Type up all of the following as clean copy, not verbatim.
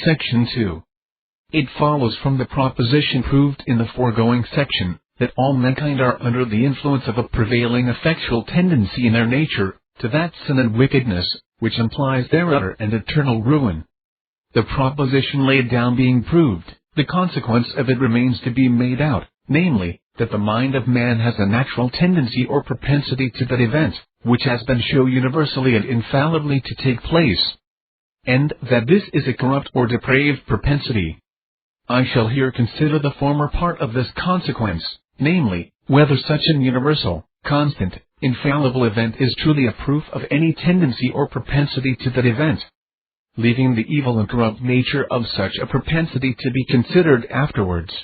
Section 2. It follows from the proposition proved in the foregoing section, that all mankind are under the influence of a prevailing effectual tendency in their nature, to that sin and wickedness, which implies their utter and eternal ruin. The proposition laid down being proved, the consequence of it remains to be made out, namely, that the mind of man has a natural tendency or propensity to that event, which has been shown universally and infallibly to take place, and that this is a corrupt or depraved propensity. I shall here consider the former part of this consequence, namely, whether such an universal, constant, infallible event is truly a proof of any tendency or propensity to that event, leaving the evil and corrupt nature of such a propensity to be considered afterwards.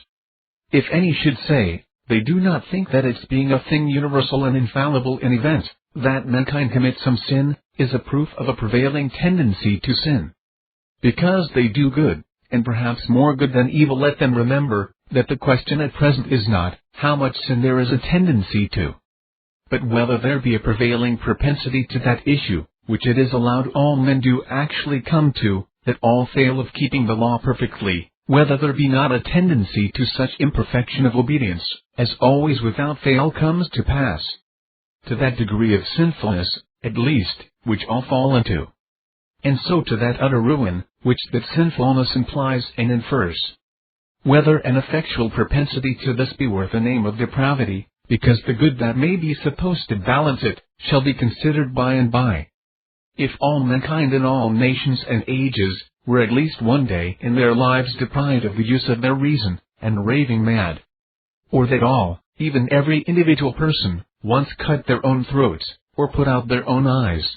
If any should say, they do not think that its being a thing universal and infallible in event, that mankind commit some sin, is a proof of a prevailing tendency to sin. Because they do good, and perhaps more good than evil, let them remember, that the question at present is not, how much sin there is a tendency to, but whether there be a prevailing propensity to that issue, which it is allowed all men do actually come to, that all fail of keeping the law perfectly, whether there be not a tendency to such imperfection of obedience, as always without fail comes to pass, to that degree of sinfulness, at least, which all fall into, and so to that utter ruin, which that sinfulness implies and infers. Whether an effectual propensity to this be worth the name of depravity, because the good that may be supposed to balance it, shall be considered by and by. If all mankind in all nations and ages were at least one day in their lives deprived of the use of their reason, and raving mad, or that all, even every individual person, once cut their own throats, or put out their own eyes,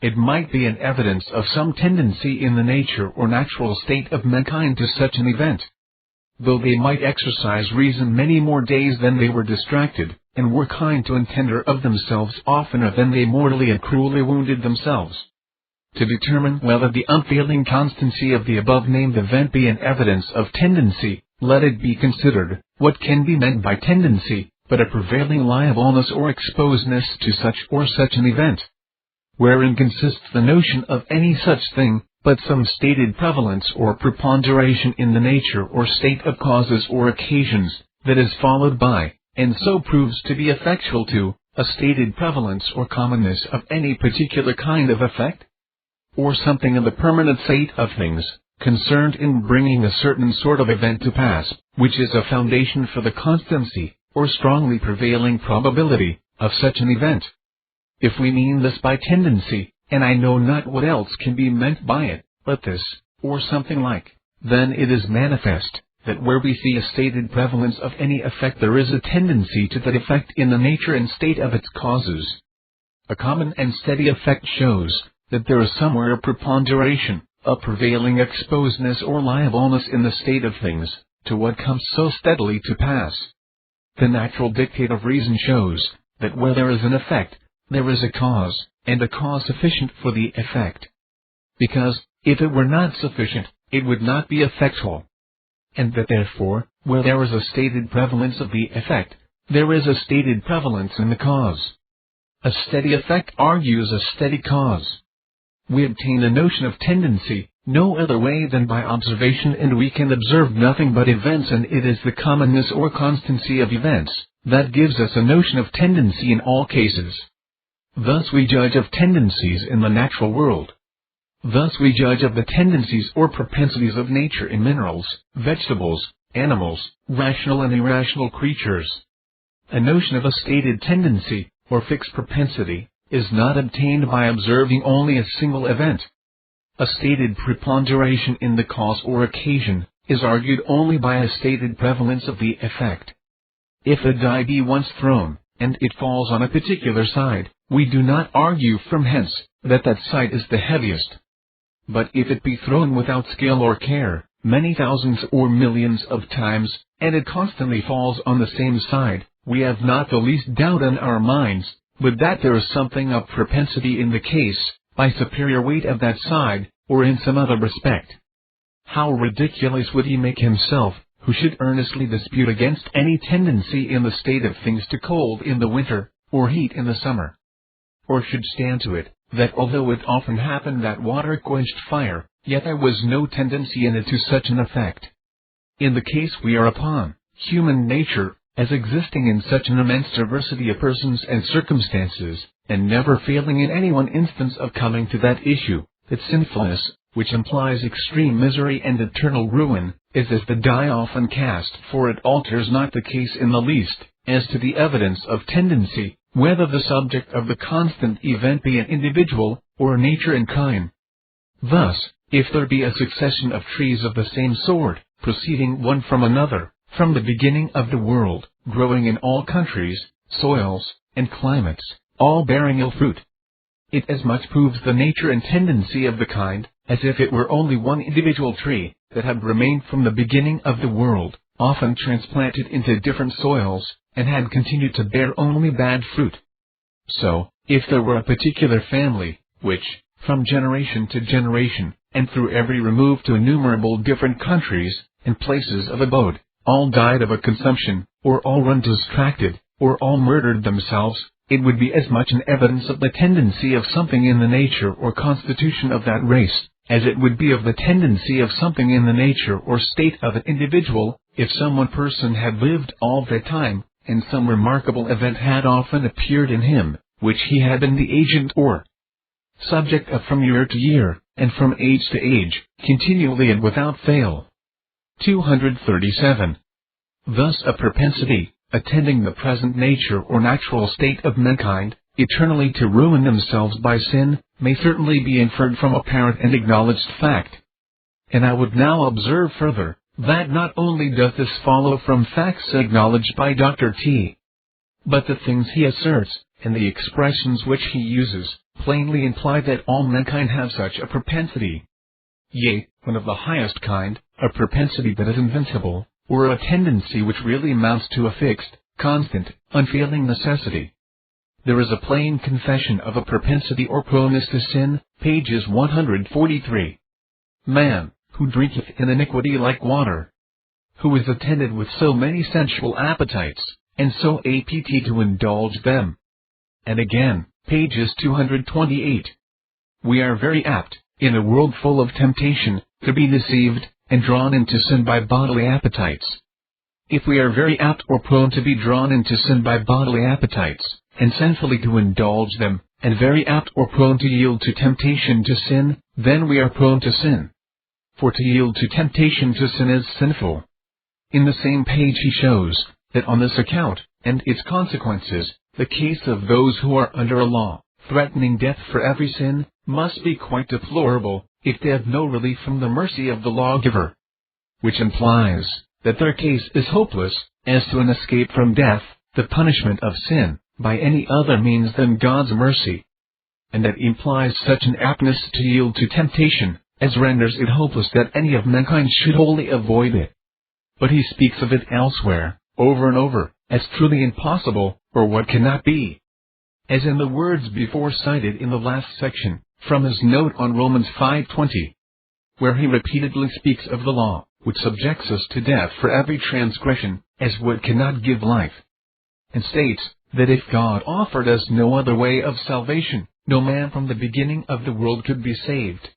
it might be an evidence of some tendency in the nature or natural state of mankind to such an event, though they might exercise reason many more days than they were distracted, and were kind to and tender of themselves oftener than they mortally and cruelly wounded themselves. To determine whether the unfailing constancy of the above-named event be an evidence of tendency, let it be considered, what can be meant by tendency, but a prevailing liableness or exposedness to such or such an event, wherein consists the notion of any such thing, but some stated prevalence or preponderation in the nature or state of causes or occasions, that is followed by, and so proves to be effectual to, a stated prevalence or commonness of any particular kind of effect, or something of the permanent state of things, concerned in bringing a certain sort of event to pass, which is a foundation for the constancy, or strongly prevailing probability, of such an event. If we mean this by tendency, and I know not what else can be meant by it, but this, or something like, then it is manifest, that where we see a stated prevalence of any effect there is a tendency to that effect in the nature and state of its causes. A common and steady effect shows, that there is somewhere a preponderation, a prevailing exposedness or liableness in the state of things, to what comes so steadily to pass. The natural dictate of reason shows, that where there is an effect, there is a cause, and a cause sufficient for the effect. Because, if it were not sufficient, it would not be effectual. And that therefore, where there is a stated prevalence of the effect, there is a stated prevalence in the cause. A steady effect argues a steady cause. We obtain a notion of tendency, no other way than by observation, and we can observe nothing but events, and it is the commonness or constancy of events, that gives us a notion of tendency in all cases. Thus we judge of tendencies in the natural world. Thus we judge of the tendencies or propensities of nature in minerals, vegetables, animals, rational and irrational creatures. A notion of a stated tendency, or fixed propensity, is not obtained by observing only a single event. A stated preponderation in the cause or occasion is argued only by a stated prevalence of the effect. If a die be once thrown, and it falls on a particular side, we do not argue from hence, that that side is the heaviest. But if it be thrown without skill or care, many thousands or millions of times, and it constantly falls on the same side, we have not the least doubt in our minds, but that there is something of propensity in the case, by superior weight of that side, or in some other respect. How ridiculous would he make himself, who should earnestly dispute against any tendency in the state of things to cold in the winter, or heat in the summer. Or should stand to it, that although it often happened that water quenched fire, yet there was no tendency in it to such an effect. In the case we are upon, human nature, as existing in such an immense diversity of persons and circumstances, and never failing in any one instance of coming to that issue, that sinfulness, which implies extreme misery and eternal ruin, is as the die often cast, for it alters not the case in the least, as to the evidence of tendency, whether the subject of the constant event be an individual, or nature and kind. Thus, if there be a succession of trees of the same sort, proceeding one from another, from the beginning of the world, growing in all countries, soils, and climates, all bearing ill fruit, it as much proves the nature and tendency of the kind, as if it were only one individual tree, that had remained from the beginning of the world, often transplanted into different soils, and had continued to bear only bad fruit. So, if there were a particular family, which, from generation to generation, and through every remove to innumerable different countries, and places of abode, all died of a consumption, or all run distracted, or all murdered themselves, it would be as much an evidence of the tendency of something in the nature or constitution of that race, as it would be of the tendency of something in the nature or state of an individual, if some one person had lived all the time, and some remarkable event had often appeared in him, which he had been the agent or subject of from year to year, and from age to age, continually and without fail. 237. Thus a propensity, attending the present nature or natural state of mankind, eternally to ruin themselves by sin, may certainly be inferred from apparent and acknowledged fact. And I would now observe further, that not only does this follow from facts acknowledged by Dr. T, but the things he asserts, and the expressions which he uses, plainly imply that all mankind have such a propensity. Yea, one of the highest kind, a propensity that is invincible, or a tendency which really amounts to a fixed, constant, unfailing necessity. There is a plain confession of a propensity or proneness to sin, pages 143. Man, who drinketh in iniquity like water, who is attended with so many sensual appetites, and so apt to indulge them. And again, pages 228. We are very apt, in a world full of temptation, to be deceived, and drawn into sin by bodily appetites. If we are very apt or prone to be drawn into sin by bodily appetites, and sinfully to indulge them, and very apt or prone to yield to temptation to sin, then we are prone to sin. For to yield to temptation to sin is sinful. In the same page he shows, that on this account, and its consequences, the case of those who are under a law, threatening death for every sin, must be quite deplorable, if they have no relief from the mercy of the lawgiver. Which implies, that their case is hopeless, as to an escape from death, the punishment of sin, by any other means than God's mercy. And that implies such an aptness to yield to temptation, as renders it hopeless that any of mankind should wholly avoid it. But he speaks of it elsewhere, over and over, as truly impossible, or what cannot be. As in the words before cited in the last section, from his note on Romans 5:20, where he repeatedly speaks of the law, which subjects us to death for every transgression, as what cannot give life, and states, that if God offered us no other way of salvation, no man from the beginning of the world could be saved.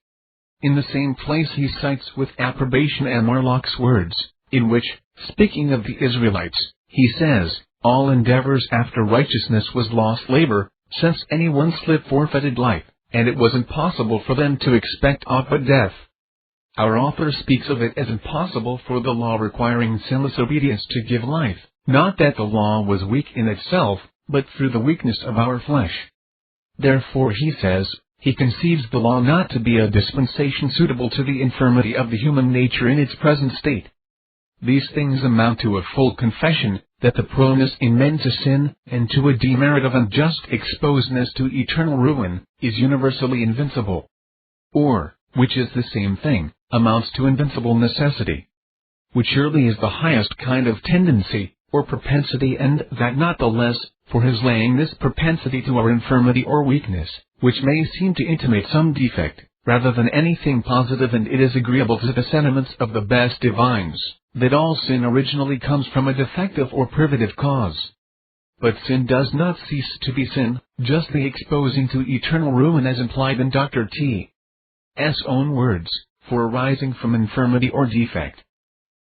In the same place he cites with approbation Amarloc's words, in which, speaking of the Israelites, he says, all endeavors after righteousness was lost labor, since any one slip forfeited life, and it was impossible for them to expect aught but death. Our author speaks of it as impossible for the law requiring sinless obedience to give life, not that the law was weak in itself, but through the weakness of our flesh. Therefore he says, he conceives the law not to be a dispensation suitable to the infirmity of the human nature in its present state. These things amount to a full confession, that the proneness in men to sin, and to a demerit of unjust exposedness to eternal ruin, is universally invincible. Or, which is the same thing, amounts to invincible necessity. Which surely is the highest kind of tendency, or propensity, and that not the less, for his laying this propensity to our infirmity or weakness, which may seem to intimate some defect, rather than anything positive, and it is agreeable to the sentiments of the best divines, that all sin originally comes from a defective or privative cause. But sin does not cease to be sin, justly exposing to eternal ruin as implied in Dr. T.'s own words, for arising from infirmity or defect.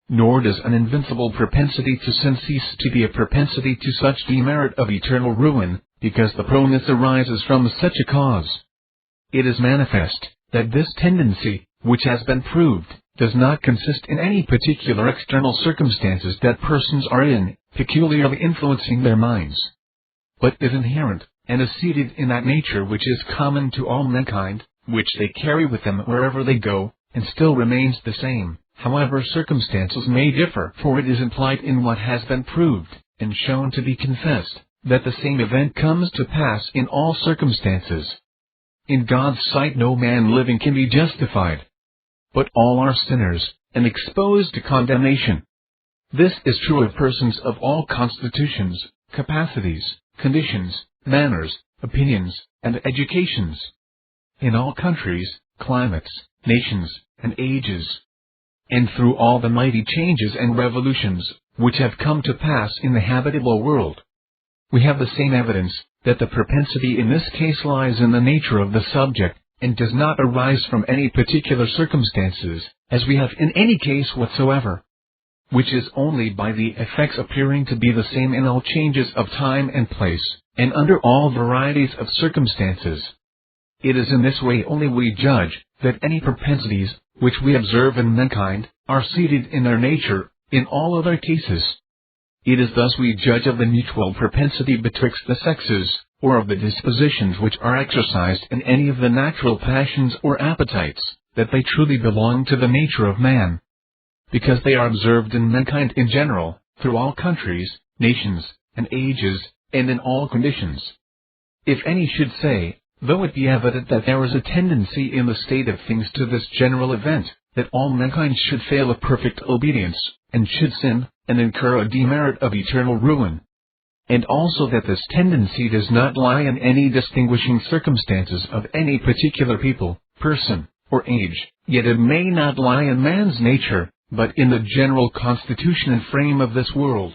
Nor does an invincible propensity to sin cease to be a propensity to such demerit of eternal ruin, because the proneness arises from such a cause. It is manifest that this tendency, which has been proved, does not consist in any particular external circumstances that persons are in, peculiarly influencing their minds, but is inherent, and is seated in that nature which is common to all mankind, which they carry with them wherever they go, and still remains the same, however circumstances may differ. For it is implied in what has been proved, and shown to be confessed, that the same event comes to pass in all circumstances. In God's sight no man living can be justified, but all are sinners, and exposed to condemnation. This is true of persons of all constitutions, capacities, conditions, manners, opinions, and educations, in all countries, climates, nations, and ages, and through all the mighty changes and revolutions, which have come to pass in the habitable world. We have the same evidence, that the propensity in this case lies in the nature of the subject, and does not arise from any particular circumstances, as we have in any case whatsoever, which is only by the effects appearing to be the same in all changes of time and place, and under all varieties of circumstances. It is in this way only we judge, that any propensities, which we observe in mankind, are seated in their nature, in all other cases. It is thus we judge of the mutual propensity betwixt the sexes, or of the dispositions which are exercised in any of the natural passions or appetites, that they truly belong to the nature of man, because they are observed in mankind in general, through all countries, nations, and ages, and in all conditions. If any should say, though it be evident that there is a tendency in the state of things to this general event, that all mankind should fail of perfect obedience, and should sin, and incur a demerit of eternal ruin, and also that this tendency does not lie in any distinguishing circumstances of any particular people, person, or age, yet it may not lie in man's nature, but in the general constitution and frame of this world.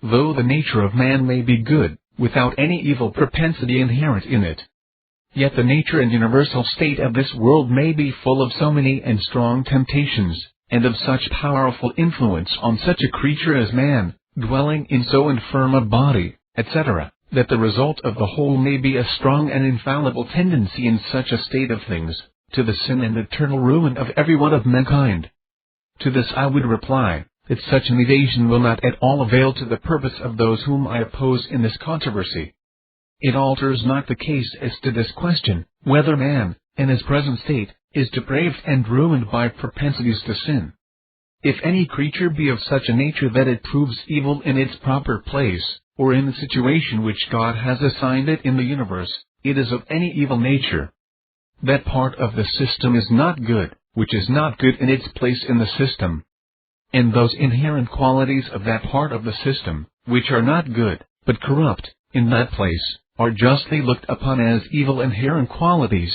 Though the nature of man may be good, without any evil propensity inherent in it, yet the nature and universal state of this world may be full of so many and strong temptations, and of such powerful influence on such a creature as man, dwelling in so infirm a body, etc., that the result of the whole may be a strong and infallible tendency in such a state of things, to the sin and eternal ruin of every one of mankind. To this I would reply, that such an evasion will not at all avail to the purpose of those whom I oppose in this controversy. It alters not the case as to this question, whether man, in his present state, is depraved and ruined by propensities to sin. If any creature be of such a nature that it proves evil in its proper place, or in the situation which God has assigned it in the universe, it is of any evil nature. That part of the system is not good, which is not good in its place in the system. And those inherent qualities of that part of the system, which are not good, but corrupt, in that place, are justly looked upon as evil inherent qualities.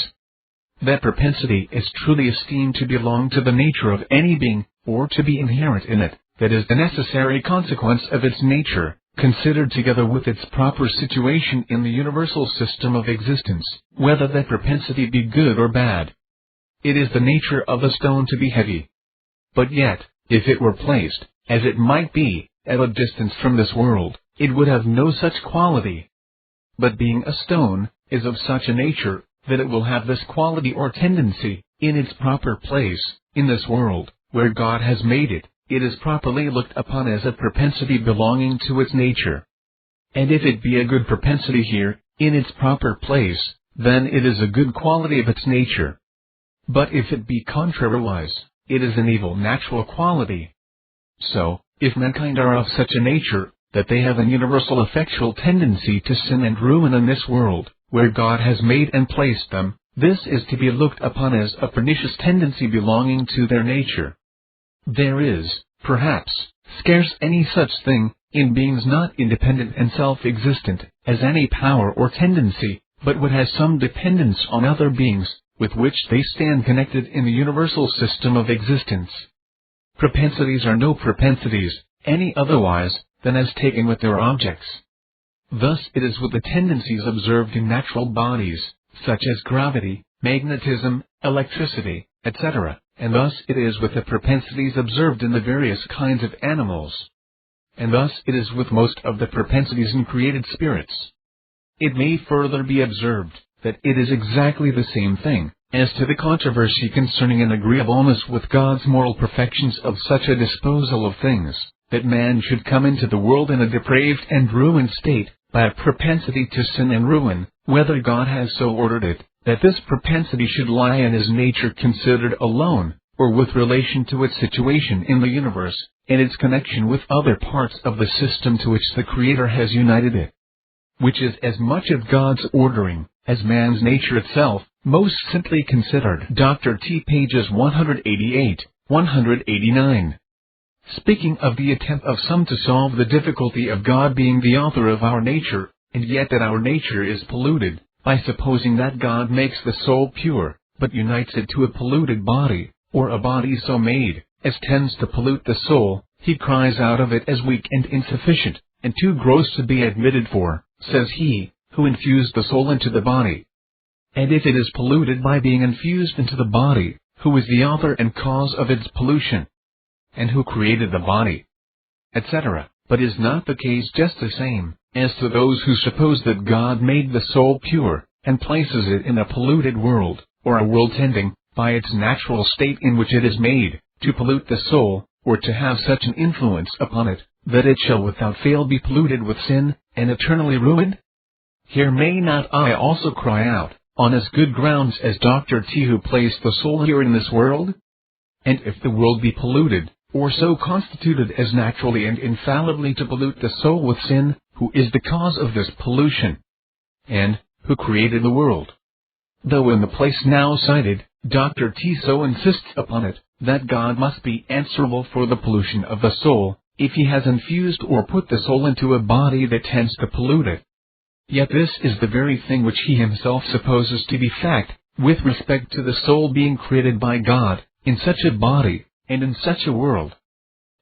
That propensity is truly esteemed to belong to the nature of any being, or to be inherent in it, that is the necessary consequence of its nature, considered together with its proper situation in the universal system of existence, whether that propensity be good or bad. It is the nature of a stone to be heavy. But yet, if it were placed, as it might be, at a distance from this world, it would have no such quality. But being a stone, is of such a nature, that it will have this quality or tendency, in its proper place, in this world, where God has made it. It is properly looked upon as a propensity belonging to its nature. And if it be a good propensity here, in its proper place, then it is a good quality of its nature. But if it be contrariwise, it is an evil natural quality. So, if mankind are of such a nature, that they have an universal effectual tendency to sin and ruin in this world, where God has made and placed them, this is to be looked upon as a pernicious tendency belonging to their nature. There is, perhaps, scarce any such thing, in beings not independent and self-existent, as any power or tendency, but what has some dependence on other beings, with which they stand connected in the universal system of existence. Propensities are no propensities, any otherwise, than as taken with their objects. Thus it is with the tendencies observed in natural bodies, such as gravity, magnetism, electricity, etc., and thus it is with the propensities observed in the various kinds of animals. And thus it is with most of the propensities in created spirits. It may further be observed that it is exactly the same thing as to the controversy concerning an agreeableness with God's moral perfections of such a disposal of things, that man should come into the world in a depraved and ruined state, by a propensity to sin and ruin, whether God has so ordered it, that this propensity should lie in his nature considered alone, or with relation to its situation in the universe, and its connection with other parts of the system to which the Creator has united it, which is as much of God's ordering as man's nature itself, most simply considered. Dr. T. pages 188, 189. Speaking of the attempt of some to solve the difficulty of God being the author of our nature, and yet that our nature is polluted, by supposing that God makes the soul pure, but unites it to a polluted body, or a body so made, as tends to pollute the soul, he cries out of it as weak and insufficient, and too gross to be admitted for, says he, who infused the soul into the body. And if it is polluted by being infused into the body, who is the author and cause of its pollution? And who created the body? Etc. But is not the case just the same, as to those who suppose that God made the soul pure, and places it in a polluted world, or a world tending, by its natural state in which it is made, to pollute the soul, or to have such an influence upon it, that it shall without fail be polluted with sin, and eternally ruined? Here may not I also cry out, on as good grounds as Dr. T, who placed the soul here in this world? And if the world be polluted, or so constituted as naturally and infallibly to pollute the soul with sin, who is the cause of this pollution? And who created the world? Though in the place now cited, Dr. T so insists upon it, that God must be answerable for the pollution of the soul, if he has infused or put the soul into a body that tends to pollute it. Yet this is the very thing which he himself supposes to be fact, with respect to the soul being created by God, in such a body, and in such a world,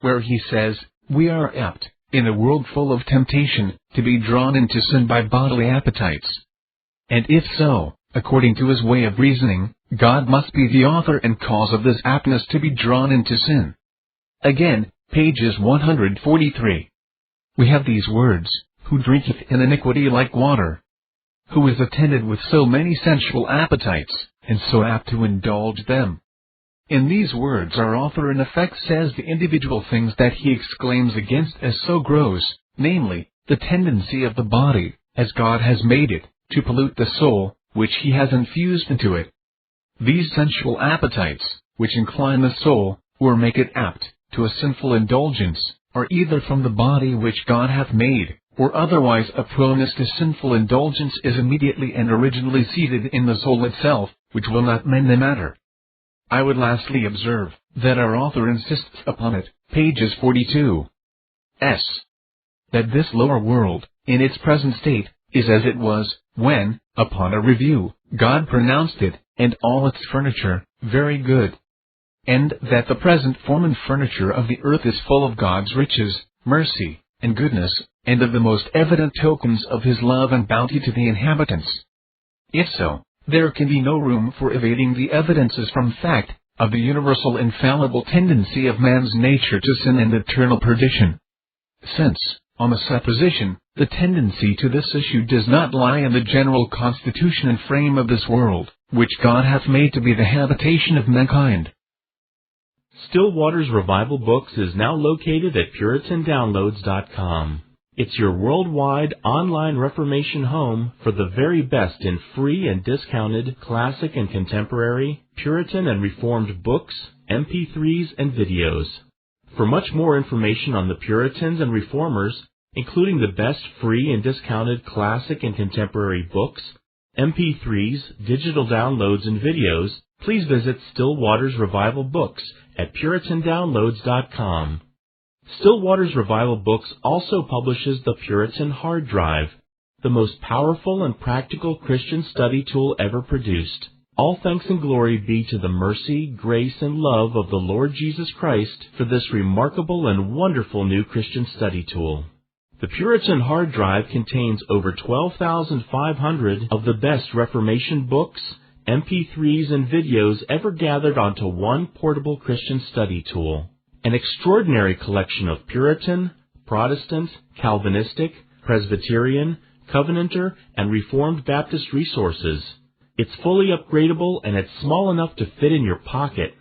where he says, we are apt, in a world full of temptation, to be drawn into sin by bodily appetites. And if so, according to his way of reasoning, God must be the author and cause of this aptness to be drawn into sin. Again, pages 143. We have these words, who drinketh in iniquity like water, who is attended with so many sensual appetites, and so apt to indulge them. In these words our author in effect says the individual things that he exclaims against as so gross, namely, the tendency of the body, as God has made it, to pollute the soul, which he has infused into it. These sensual appetites, which incline the soul, or make it apt to a sinful indulgence, are either from the body which God hath made, or otherwise a proneness to sinful indulgence is immediately and originally seated in the soul itself, which will not mend the matter. I would lastly observe, that our author insists upon it, pages 42. That this lower world, in its present state, is as it was, when, upon a review, God pronounced it, and all its furniture, very good. And that the present form and furniture of the earth is full of God's riches, mercy, and goodness, and of the most evident tokens of his love and bounty to the inhabitants. If so, there can be no room for evading the evidences from fact, of the universal infallible tendency of man's nature to sin and eternal perdition. Since, on the supposition, the tendency to this issue does not lie in the general constitution and frame of this world, which God hath made to be the habitation of mankind. Still Waters Revival Books is now located at PuritanDownloads.com. It's your worldwide online Reformation home for the very best in free and discounted classic and contemporary, Puritan and Reformed books, MP3s, and videos. For much more information on the Puritans and Reformers, including the best free and discounted classic and contemporary books, MP3s, digital downloads, and videos, please visit Still Waters Revival Books at PuritanDownloads.com. Still Waters Revival Books also publishes the Puritan Hard Drive, the most powerful and practical Christian study tool ever produced. All thanks and glory be to the mercy, grace, and love of the Lord Jesus Christ for this remarkable and wonderful new Christian study tool. The Puritan Hard Drive contains over 12,500 of the best Reformation books, MP3s, and videos ever gathered onto one portable Christian study tool. An extraordinary collection of Puritan, Protestant, Calvinistic, Presbyterian, Covenanter, and Reformed Baptist resources. It's fully upgradable and it's small enough to fit in your pocket.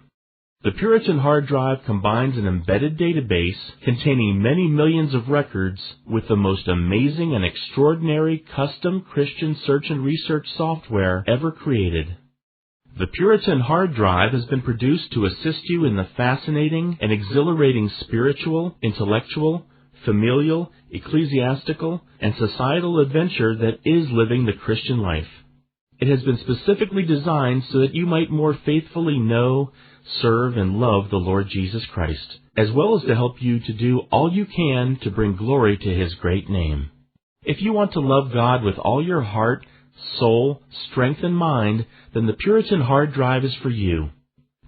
The Puritan hard drive combines an embedded database containing many millions of records with the most amazing and extraordinary custom Christian search and research software ever created. The Puritan hard drive has been produced to assist you in the fascinating and exhilarating spiritual, intellectual, familial, ecclesiastical, and societal adventure that is living the Christian life. It has been specifically designed so that you might more faithfully know, serve, and love the Lord Jesus Christ, as well as to help you to do all you can to bring glory to His great name. If you want to love God with all your heart, soul, strength, and mind, then the Puritan hard drive is for you.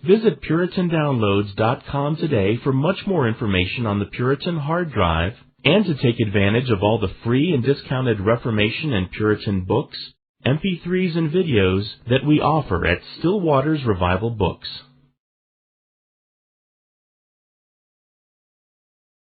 Visit PuritanDownloads.com today for much more information on the Puritan hard drive and to take advantage of all the free and discounted Reformation and Puritan books, MP3s, and videos that we offer at Still Waters Revival Books.